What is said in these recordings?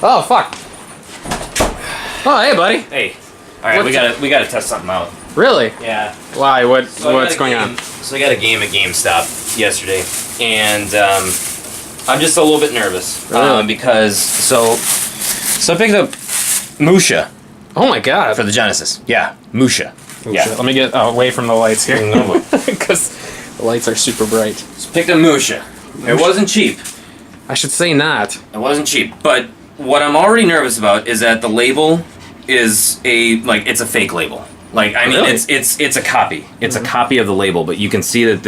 Oh, fuck. Oh, hey, buddy. Hey. Alright, we gotta test something out. Really? Yeah. Why? What's going on? So I got a game at Gamestop yesterday, and I'm just a little bit nervous. Really? Because, so I picked up Musha. Oh my god. For the Genesis. Yeah, Musha. Yeah. Let me get away from the lights here. No. Because the lights are super bright. So picked up Musha. It wasn't cheap. I should say not. It wasn't cheap, but what I'm already nervous about is that the label is it's a fake label. Like, I mean, really? it's a copy. It's a copy of the label, but you can see that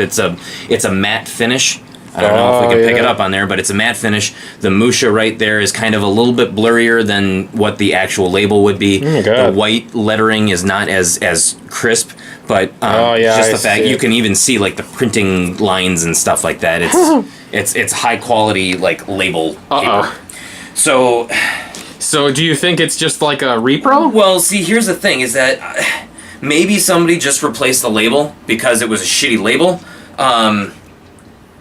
it's a matte finish. I don't know if we can pick it up on there, but it's a matte finish. The Musha right there is kind of a little bit blurrier than what the actual label would be. Oh my God. The white lettering is not as crisp, but yeah, just the fact you can even see like the printing lines and stuff like that. It's high quality like label paper. So do you think it's just like a repro? Well, see, here's the thing: is that maybe somebody just replaced the label because it was a shitty label.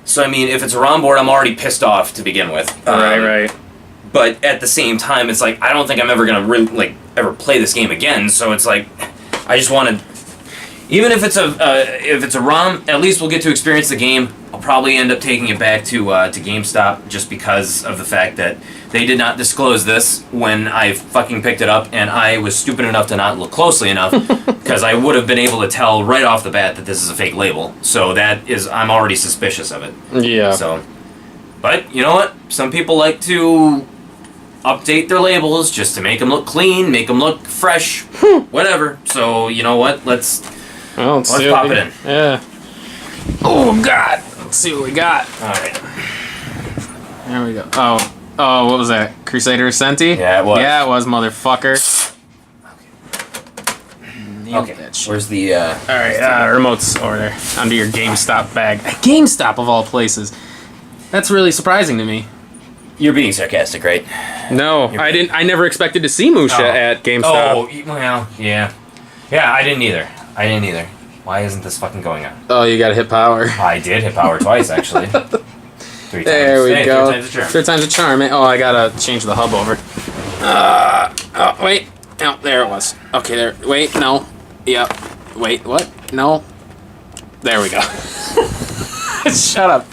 So I mean, if it's a ROM board, I'm already pissed off to begin with. Right. But at the same time, it's like I don't think I'm ever gonna really ever play this game again. So it's like I just want to, even if it's a ROM, at least we'll get to experience the game. I'll probably end up taking it back to GameStop just because of the fact that they did not disclose this when I fucking picked it up, and I was stupid enough to not look closely enough because I would have been able to tell right off the bat that this is a fake label. So I'm already suspicious of it. Yeah. So, but you know what? Some people like to update their labels just to make them look clean, make them look fresh, whatever. So you know what? Let's pop it in. Yeah. Oh God. Let's see what we got. All right. There we go. Oh, what was that? Crusader Ascenti? Yeah, it was. Yeah, it was, motherfucker. Okay. That shit. Where's the? All right, remote's over there under your GameStop bag. GameStop of all places. That's really surprising to me. You're being sarcastic, right? No, I didn't. I never expected to see Musha at GameStop. Oh, well, yeah. Yeah, I didn't either. Why isn't this fucking going on? Oh, you gotta hit power. I did hit power twice, actually. 3 times. There we go. 3 times the charm. 3 times the charm. Oh, I gotta change the hub over. Oh, wait. No, there it was. Okay, there. Wait, no. Yep. Wait, what? No. There we go. Shut up.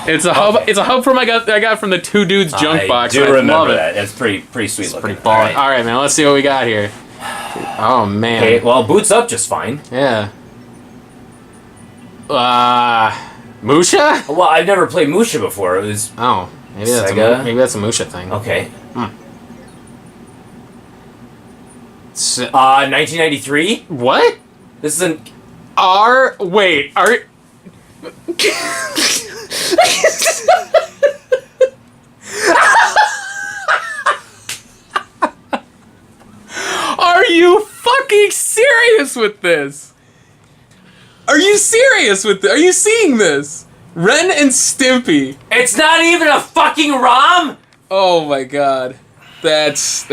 It's a hub. It's a hub from I got from the Two Dudes junk box. I do remember that. It's pretty sweet. It's pretty baller. All right, man. Let's see what we got here. Oh man. Okay. Well, it boots up just fine. Yeah. Musha? Well, I've never played Musha before. It was. Oh, maybe that's Sega? maybe that's a Musha thing. Okay. 1993. What? This is an. Wait. Are you fucking serious with this? Are you serious with this? Are you seeing this? Ren and Stimpy. It's not even a fucking ROM. Oh my god. That's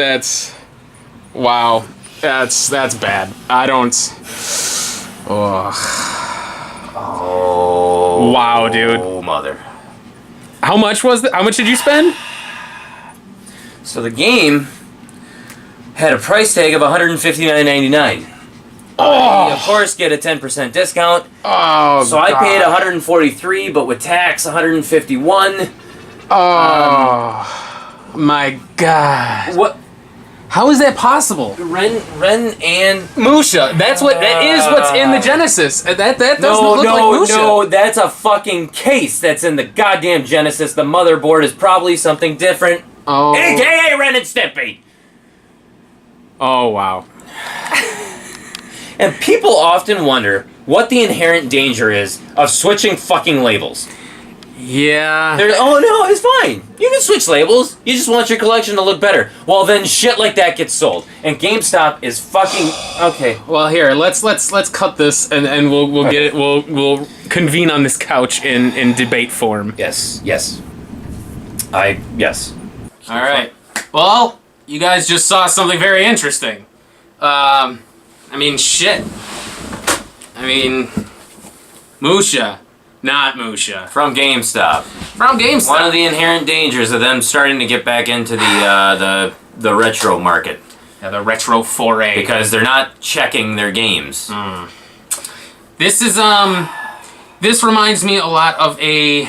wow. That's bad. I don't. Oh. Wow, dude. Oh mother. How much was that? How much did you spend? So the game had a price tag of $159.99. Oh. You, of course, get a 10% discount. Oh, so I paid $143, but with tax, $151. Oh, my God! What? How is that possible? Ren and Musha. That is what's in the Genesis. That doesn't look like Musha. No, that's a fucking case that's in the goddamn Genesis. The motherboard is probably something different. Oh. AKA Ren and Stimpy. Oh wow. And people often wonder what the inherent danger is of switching fucking labels. Yeah. Oh no, it's fine. You can switch labels. You just want your collection to look better. Well, then shit like that gets sold, and GameStop is fucking okay. Well, here let's cut this, and we'll get it. We'll convene on this couch in debate form. Yes. Yes. All right. Well, you guys just saw something very interesting. I mean, shit. I mean, Musha. Not Musha. From GameStop. From GameStop. One of the inherent dangers of them starting to get back into the retro market. Yeah, the retro foray. Because they're not checking their games. This is this reminds me a lot of a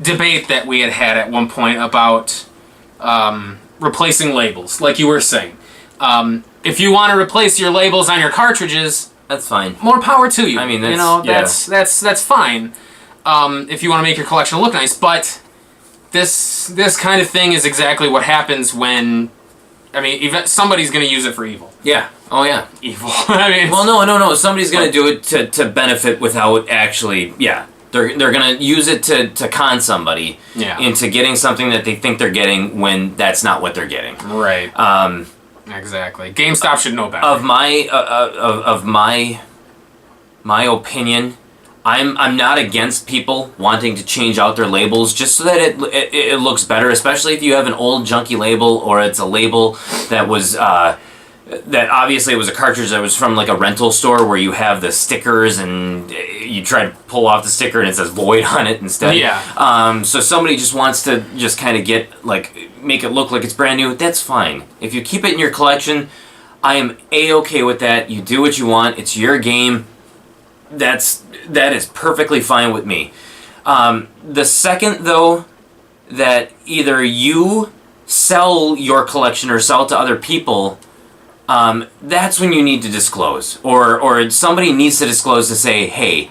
debate that we had at one point about replacing labels, like you were saying. If you want to replace your labels on your cartridges, that's fine. More power to you. I mean, that's fine. If you want to make your collection look nice, but this kind of thing is exactly what happens when, I mean, somebody's going to use it for evil. Yeah. Oh yeah. Evil. I mean, well, no. Somebody's going to do it to benefit without actually. Yeah. They're going to use it to con somebody into getting something that they think they're getting when that's not what they're getting. Right. Exactly. GameStop should know better. Of my opinion, I'm not against people wanting to change out their labels just so that it looks better, especially if you have an old junky label or it's a label that was that obviously it was a cartridge that was from like a rental store where you have the stickers and you try to pull off the sticker and it says void on it instead. Yeah. So somebody just wants to just kind of get like make it look like it's brand new. That's fine. If you keep it in your collection, I am A-okay with that. You do what you want. It's your game. That is perfectly fine with me. The second though that either you sell your collection or sell to other people, that's when you need to disclose. Or somebody needs to disclose to say, hey,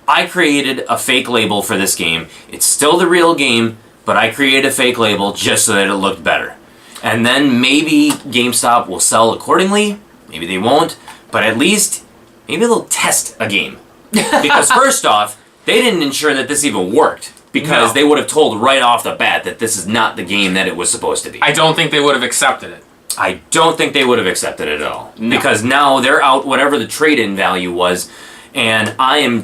I created a fake label for this game. It's still the real game, but I created a fake label just so that it looked better. And then maybe GameStop will sell accordingly. Maybe they won't. But at least, maybe they'll test a game. Because first off, they didn't ensure that this even worked. Because they would have told right off the bat that this is not the game that it was supposed to be. I don't think they would have accepted it. I don't think they would have accepted it at all. No. Because now they're out whatever the trade-in value was, and I'm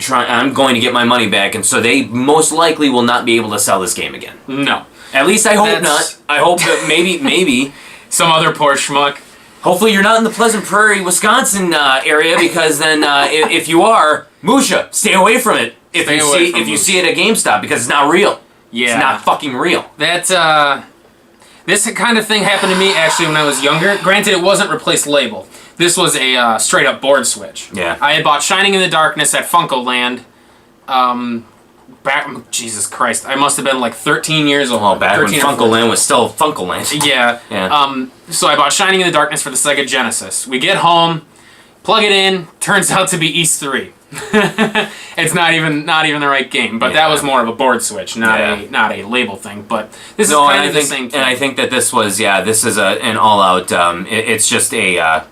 going to get my money back, and so they most likely will not be able to sell this game again. No. At least I hope not. I hope that maybe some other poor schmuck. Hopefully you're not in the Pleasant Prairie, Wisconsin area, because then if you are, Musha, stay away from it. If you see it at GameStop, because it's not real. Yeah. It's not fucking real. This kind of thing happened to me actually when I was younger. Granted, it wasn't replaced label. This was a straight up board switch. Yeah. I had bought Shining in the Darkness at Funko Land. Jesus Christ, I must have been like 13 years old. Oh, back when Funko Land was still Funko Land. Yeah. So I bought Shining in the Darkness for the Sega Genesis. We get home, plug it in, turns out to be East 3. It's not even the right game, but that was more of a board switch, not a label thing. But this is kind of the same thing. And I think that this is an all-out. It's just a.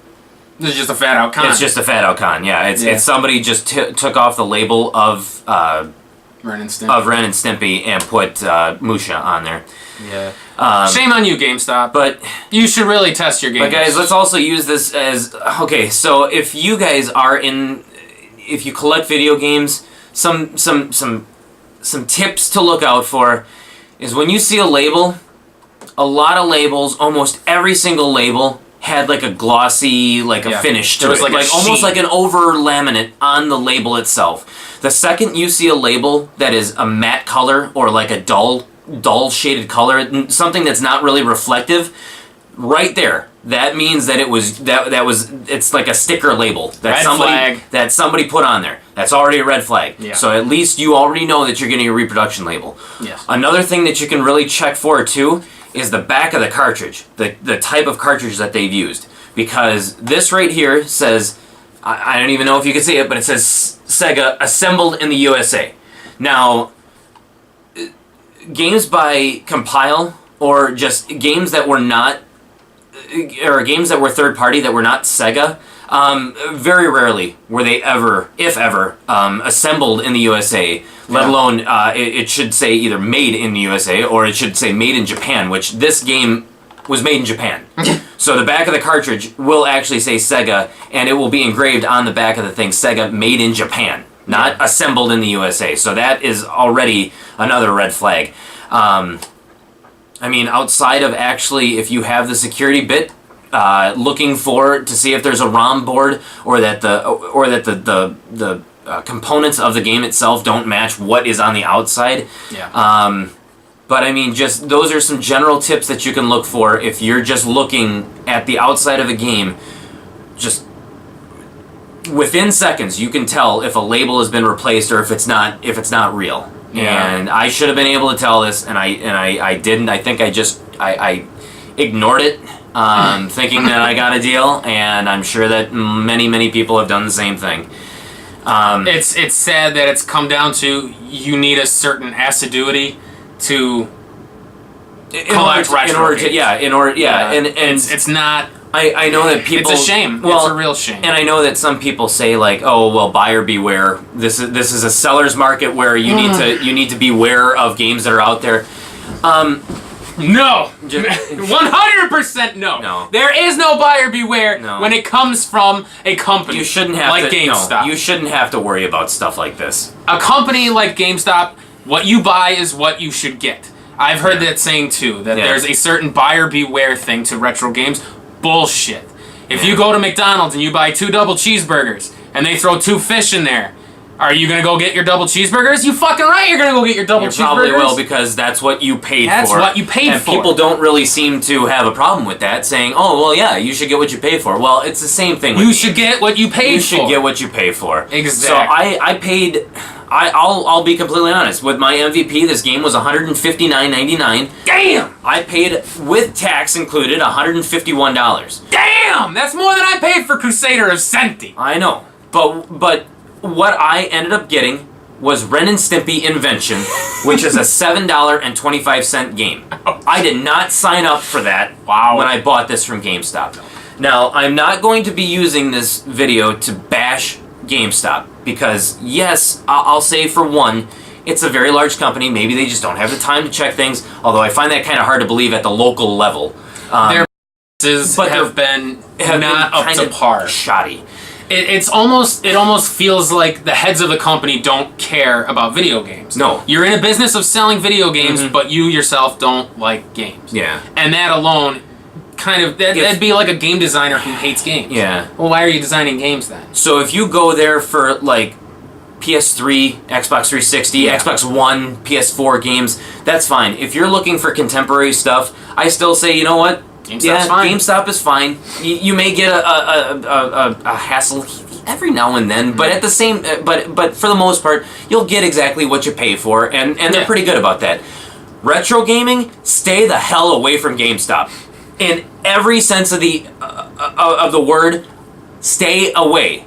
This is just a fat out con. It's just a fat out con. Yeah, it's somebody just took off the label of Ren and Stimpy and put Musha on there. Yeah. Shame on you, GameStop. But you should really test your games. But guys, let's also use this as okay. So if you guys if you collect video games, some tips to look out for is when you see a label. A lot of labels, almost every single label had like a glossy, like a finish to it. Was like almost like an over laminate on the label itself. The second you see a label that is a matte color or like a dull shaded color, something that's not really reflective, right there, that means that it's like a sticker label that somebody put on there. That's already a red flag. Yeah. So at least you already know that you're getting a reproduction label. Yes. Another thing that you can really check for too is the back of the cartridge, the type of cartridge that they've used. Because this right here says, I don't even know if you can see it, but it says Sega assembled in the USA. Now, games by Compile, or just games that were not, or games that were third party that were not Sega, very rarely were they ever, if ever, assembled in the USA. Let alone, it should say either made in the USA or it should say made in Japan, which this game was made in Japan. So the back of the cartridge will actually say Sega, and it will be engraved on the back of the thing, Sega made in Japan, not assembled in the USA. So that is already another red flag. I mean, outside of actually, if you have the security bit, looking to see if there's a ROM board or that the components of the game itself don't match what is on the outside. Yeah. But I mean, just those are some general tips that you can look for if you're just looking at the outside of a game. Just within seconds, you can tell if a label has been replaced or if it's not real. Yeah. And I should have been able to tell this, and I didn't. I think I ignored it, thinking that I got a deal, and I'm sure that many people have done the same thing. It's sad that it's come down to you need a certain assiduity to collect retro games. And it's not. I know that people. It's a shame. Well, it's a real shame. And I know that some people say like, "Oh, well, buyer beware. This is a seller's market where you need to beware of games that are out there." No, 100% no. No. There is no buyer beware No. when it comes from a company. You shouldn't have like to. GameStop. No, you shouldn't have to worry about stuff like this. A company like GameStop, what you buy is what you should get. I've heard that saying too, that there's a certain buyer beware thing to retro games. Bullshit. If you go to McDonald's and you buy 2 double cheeseburgers and they throw 2 fish in there, are you gonna go get your double cheeseburgers? You fucking right, you're gonna go get your double cheeseburgers. You probably will, because that's what you paid for. That's what you paid and for. And people don't really seem to have a problem with that, saying, "Oh, well, yeah, you should get what you pay for." Well, it's the same thing with You should get what you paid for. You should get what you pay for. Exactly. So I paid. I'll be completely honest. With my MVP, this game was $159.99. Damn! I paid, with tax included, $151. Damn! That's more than I paid for Crusader of Senti. I know, but what I ended up getting was Ren and Stimpy Invention, which is a $7.25 game. I did not sign up for that when I bought this from GameStop. Now, I'm not going to be using this video to bash GameStop, because yes, I'll say for one, it's a very large company. Maybe they just don't have the time to check things, although I find that kind of hard to believe at the local level. Their prices have been not up to par. Shoddy. It almost feels like the heads of the company don't care about video games. No. You're in a business of selling video games, but you yourself don't like games. Yeah. And that alone, that'd be like a game designer who hates games. Yeah. Well, why are you designing games then? So if you go there for like PS3, Xbox 360, Xbox One, PS4 games, that's fine. If you're looking for contemporary stuff, I still say, you know what? GameStop's fine. GameStop is fine. You may get a hassle every now and then, but at the same, but for the most part, you'll get exactly what you pay for, and they're pretty good about that. Retro gaming, stay the hell away from GameStop. In every sense of the word, stay away.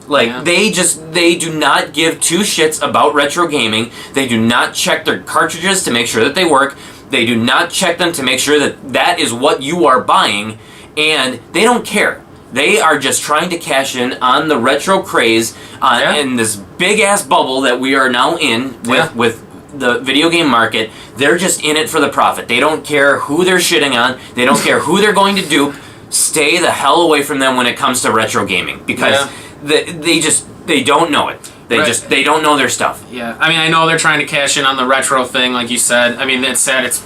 Like, they do not give 2 shits about retro gaming. They do not check their cartridges to make sure that they work. They do not check them to make sure that that is what you are buying, and they don't care. They are just trying to cash in on the retro craze in this big-ass bubble that we are now in with the video game market. They're just in it for the profit. They don't care who they're shitting on. They don't care who they're going to dupe. Stay the hell away from them when it comes to retro gaming, because they don't know it. They don't know their stuff. Yeah, I mean, I know they're trying to cash in on the retro thing, like you said. I mean, it's sad. It's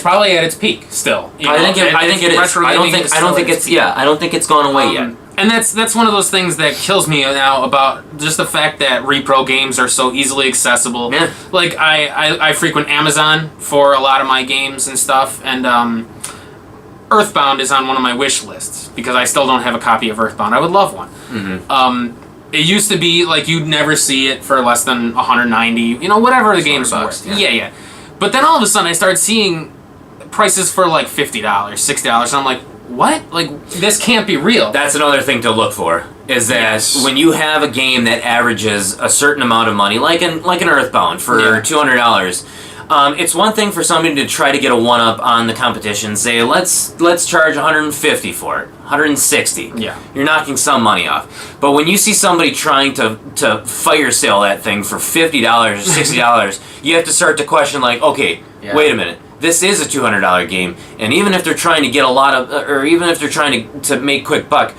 probably at its peak still. I think it is. I don't think it's gone away yet. And that's one of those things that kills me now about just the fact that repro games are so easily accessible. Yeah. Like I frequent Amazon for a lot of my games and stuff, and Earthbound is on one of my wish lists because I still don't have a copy of Earthbound. I would love one. It used to be like you'd never see it for less than 190, whatever the game's worth. Yeah. But then all of a sudden I started seeing prices for like $50, $60, and I'm like, what? Like, this can't be real. That's another thing to look for, is that when you have a game that averages a certain amount of money, like an Earthbound for $200, it's one thing for somebody to try to get a one-up on the competition, say, let's charge $150 for it, $160. Yeah. You're knocking some money off. But when you see somebody trying to fire sale that thing for $50 or $60, you have to start to question, like, okay, wait a minute. This is a $200 game, and even if they're trying to get a lot of, or even if they're trying to make quick buck,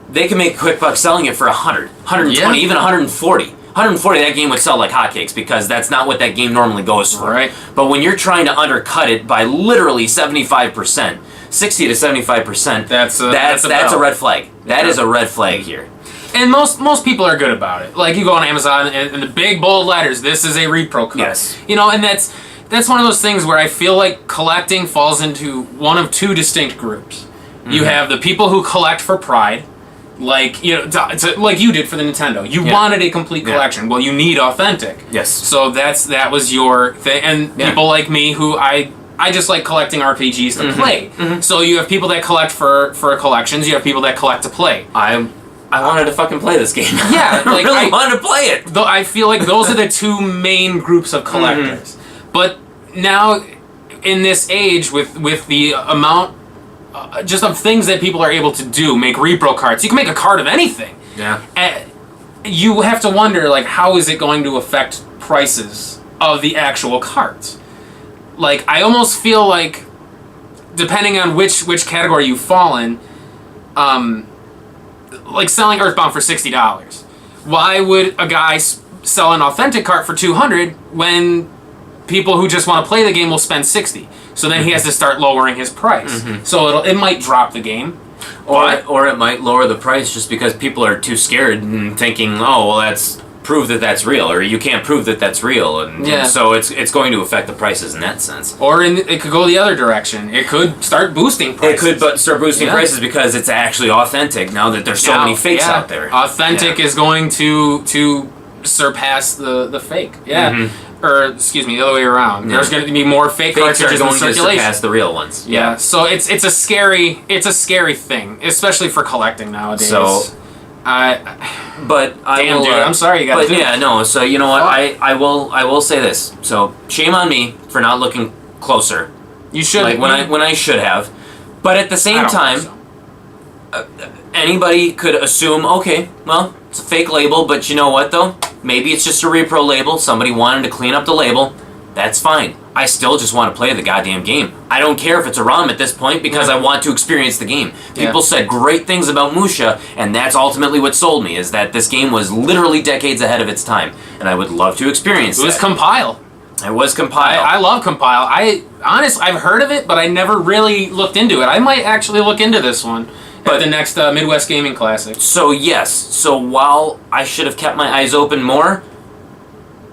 they can make a quick buck selling it for 100, 120, even 140. 140, that game would sell like hotcakes because that's not what that game normally goes for. Right. But when you're trying to undercut it by literally 75%, 60 to 75%, that's a red flag. That is a red flag here. And most people are good about it. Like, you go on Amazon and the big bold letters, this is a repro card. Yes. You know, and that's one of those things where I feel like collecting falls into one of two distinct groups. Mm-hmm. You have the people who collect for pride, like, you know, like you did for the Nintendo. You wanted a complete collection. Well, you need authentic. Yes. So that was your thing. And people like me who I just like collecting RPGs to play. Mm-hmm. So you have people that collect for collections. You have people that collect to play. I wanted to fucking play this game. Yeah, like I really wanted to play it. Though I feel like those are the two main groups of collectors. Mm-hmm. But now, in this age, with the amount just of things that people are able to do, make repro cards. You can make a card of anything. Yeah. You have to wonder, like, how is it going to affect prices of the actual cards? Like, I almost feel like, depending on which category you fall in, like selling Earthbound for $60. Why would a guy sell an authentic cart for $200 when people who just want to play the game will spend $60? So then he has to start lowering his price. Mm-hmm. So it might drop the game. Or it might lower the price just because people are too scared and thinking, oh, well, that's prove that that's real, or you can't prove that that's real, and so it's going to affect the prices in that sense. Or it could go the other direction. It could start boosting prices. It could start boosting prices because it's actually authentic now that there's so many fakes out there. Authentic is going to surpass the fake. Yeah. Mm-hmm. Or, excuse me, the other way around. Yeah. There's going to be more fake cartridges in circulation. To surpass the real ones. Yeah. So it's a scary thing, especially for collecting nowadays. So, dude, I'm sorry you got to do yeah, no. So you know what? I will say this. So shame on me for not looking closer. You should, like when I should have. But at the same time, anybody could assume, okay, well, it's a fake label, but you know what though? Maybe it's just a repro label. Somebody wanted to clean up the label. That's fine. I still just want to play the goddamn game. I don't care if it's a ROM at this point because I want to experience the game. People said great things about Musha, and that's ultimately what sold me, is that this game was literally decades ahead of its time, and I would love to experience it. It was Compile. It was Compile. I love Compile. I've heard of it, but I never really looked into it. I might actually look into this one at the next Midwest Gaming Classic. So yes, so while I should have kept my eyes open more,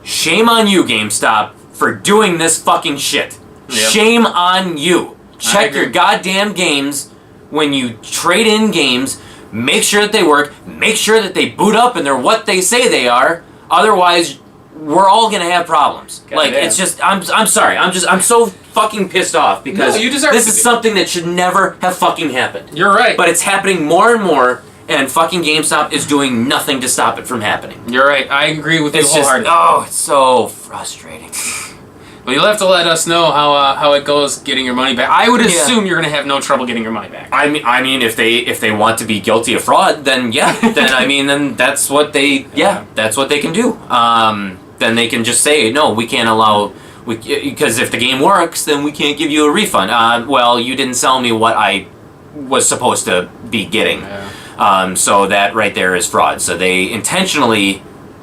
shame on you, GameStop, for doing this fucking shit. Yep. Shame on you. Check your goddamn games when you trade in games. Make sure that they work. Make sure that they boot up and they're what they say they are. Otherwise, we're all gonna have problems. It's just, I'm sorry. I'm so fucking pissed off because this is something that should never have fucking happened. You're right. But it's happening more and more, and fucking GameStop is doing nothing to stop it from happening. You're right. I agree with you wholeheartedly. It's so frustrating. Well, you'll have to let us know how it goes getting your money back. I would assume you're going to have no trouble getting your money back. I mean, if they want to be guilty of fraud, then then that's what that's what they can do. Then they can just say, no, we can't allow, because if the game works, then we can't give you a refund. Well, you didn't sell me what I was supposed to be getting. Yeah. So that right there is fraud. So they intentionally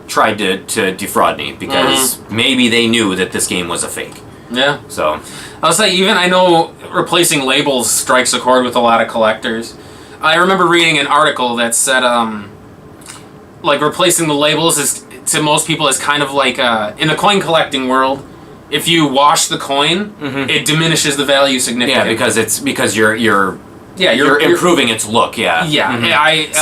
tried to defraud me because maybe they knew that this game was a fake. Yeah. So I'll say, I know replacing labels strikes a chord with a lot of collectors. I remember reading an article that said like replacing the labels is, to most people, is kind of like in the coin collecting world, if you wash the coin, it diminishes the value significantly. Yeah, because you're improving its look. Yeah. Yeah.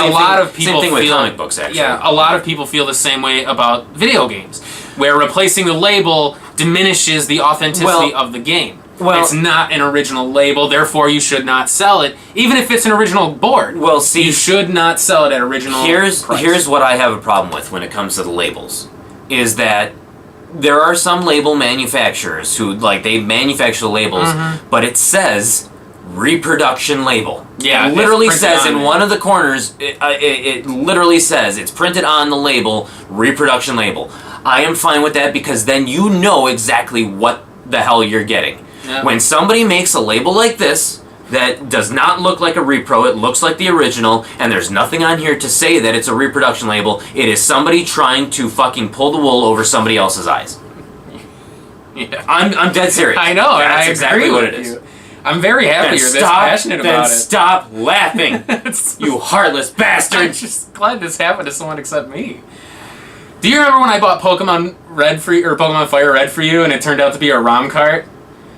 A lot of people same thing with feel, comic books, actually. Yeah, a lot of people feel the same way about video games, where replacing the label diminishes the authenticity of the game. Well, it's not an original label, therefore you should not sell it, even if it's an original board. Well, see, you should not sell it at original price. Here's what I have a problem with when it comes to the labels, is that there are some label manufacturers who, like, they manufacture the labels, but it says reproduction label. Yeah, it literally says in one of the corners, it literally says, it's printed on the label, reproduction label. I am fine with that because then you know exactly what the hell you're getting. Yeah. When somebody makes a label like this that does not look like a repro, it looks like the original, and there's nothing on here to say that it's a reproduction label, it is somebody trying to fucking pull the wool over somebody else's eyes. Yeah. I'm dead serious. I know, That's I exactly agree what with it is. You. I'm very happy Then you're this stop, passionate then about it. stop laughing, you heartless I'm bastard. just glad this happened to someone except me. Do you remember when I bought Pokemon Red for you, or Pokemon Fire Red for you, and it turned out to be a ROM cart?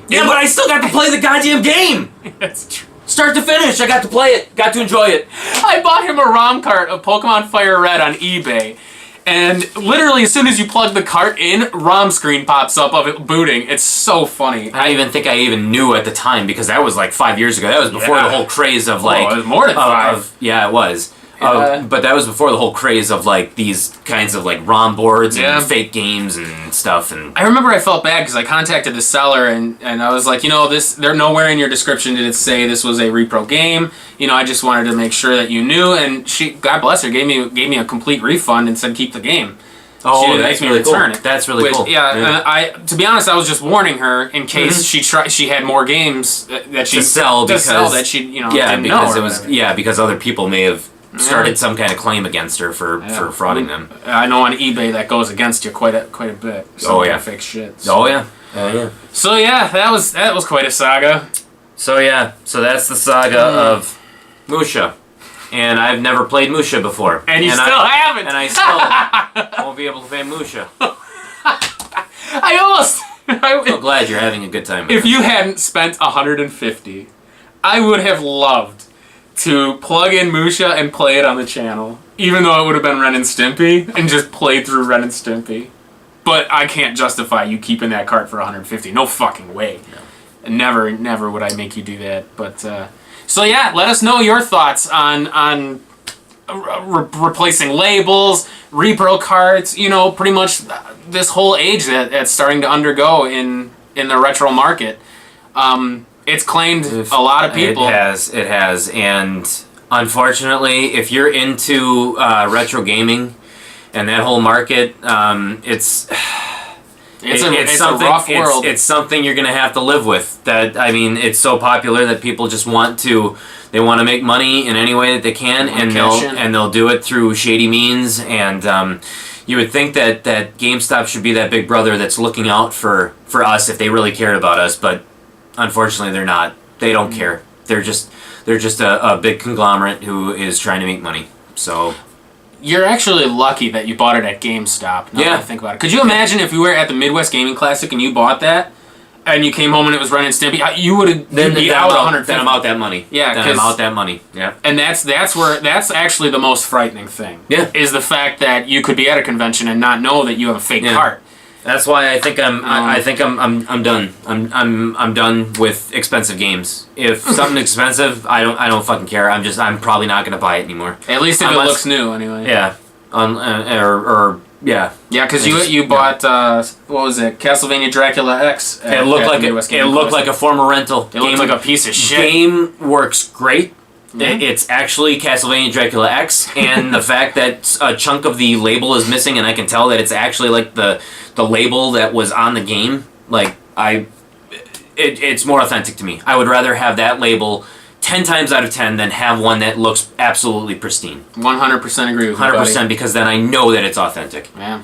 Yeah, but I still got to play the goddamn game. That's true. Start to finish, I got to play it, got to enjoy it. I bought him a ROM cart of Pokemon Fire Red on eBay, and literally as soon as you plug the cart in, ROM screen pops up of it booting. It's so funny. I don't even think I even knew at the time, because that was like 5 years ago. That was before the whole craze of like... it was more than 5. Yeah, it was. Yeah. But that was before the whole craze of like these kinds of like ROM boards and Yeah. fake games and stuff. And I remember I felt bad because I contacted the seller and I was like, they're nowhere in your description did it say this was a repro game. I just wanted to make sure that you knew. And she, God bless her, gave me a complete refund and said keep the game. oh, She didn't that's make me really cool. return it. That's really Which, cool. yeah. To be honest, I was just warning her in case she had more games that she To sell because that she yeah, didn't because know it was whatever. because other people may have started some kind of claim against her for frauding them. I know on eBay that goes against you quite a bit. Oh, yeah. Fake shit. So. Oh yeah. Oh yeah. So yeah, that was quite a saga. So yeah, so that's the saga of Musha. And I've never played Musha before. And you still haven't. And I still won't be able to play Musha. I'm so glad you're having a good time with If you hadn't spent $150, I would have loved to plug in Musha and play it on the channel, even though it would have been Ren and Stimpy, and just play through Ren and Stimpy. But I can't justify you keeping that cart for $150. No fucking way. No. Never would I make you do that. But so yeah, let us know your thoughts on replacing labels, repro carts. Pretty much this whole age that's starting to undergo in the retro market. It's claimed a lot of people. It has, and unfortunately, if you're into retro gaming and that whole market, it's a rough world. It's something you're gonna have to live with. It's so popular that people just want to make money in any way that they can, and they'll do it through shady means. And you would think that GameStop should be that big brother that's looking out for us if they really cared about us, but unfortunately, they're not. They don't care. They're just a big conglomerate who is trying to make money. So you're actually lucky that you bought it at GameStop. Now that I think about it. Could you imagine if you were at the Midwest Gaming Classic and you bought that, and you came home and it was Ren and Stimpy? You would have be out $150. Then I'm out that money. Yeah, then I'm out that money. Yeah. And that's actually the most frightening thing. Yeah. Is the fact that you could be at a convention and not know that you have a fake cart. That's why I think I'm done. I'm done with expensive games. If something's expensive, I don't fucking care. I'm probably not gonna buy it anymore. At least if it looks new, anyway. Yeah. Yeah. Yeah, because you bought what was it? Castlevania Dracula X. It looked like a former rental. It looked like a piece of shit. Game works great. Mm-hmm. It's actually Castlevania Dracula X, and the fact that a chunk of the label is missing, and I can tell that it's actually like the label that was on the game. Like it's more authentic to me. I would rather have that label 10 times out of 10 than have one that looks absolutely pristine. 100% agree with you, 100% because then I know that it's authentic. Yeah.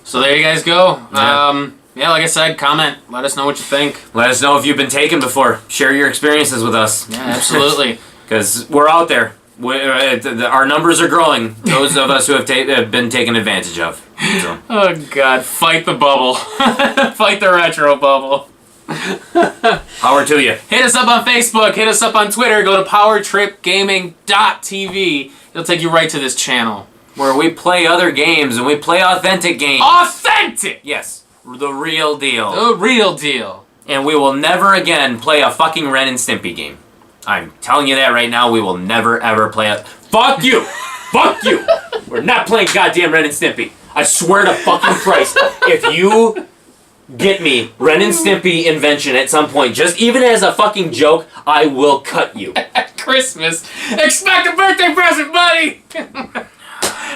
So there you guys go. Yeah. Like I said, comment. Let us know what you think. Let us know if you've been taken before. Share your experiences with us. Yeah, absolutely. Because we're out there. Our numbers are growing. Those of us who have been taken advantage of. So. Oh, God. Fight the bubble. Fight the retro bubble. Power to you. Hit us up on Facebook. Hit us up on Twitter. Go to powertripgaming.tv. It'll take you right to this channel. Where we play other games and we play authentic games. Authentic! Yes. The real deal. The real deal. And we will never again play a fucking Ren and Stimpy game. I'm telling you that right now. We will never ever play a... Fuck you! Fuck you! We're not playing goddamn Ren and Stimpy. I swear to fucking Christ. If you get me Ren and Stimpy invention at some point, just even as a fucking joke, I will cut you. At Christmas. Expect a birthday present, buddy!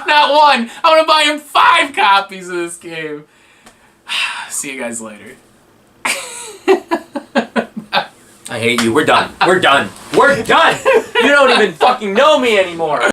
Not one. I want to buy him 5 copies of this game. See you guys later. I hate you. We're done. We're done. We're done. You don't even fucking know me anymore.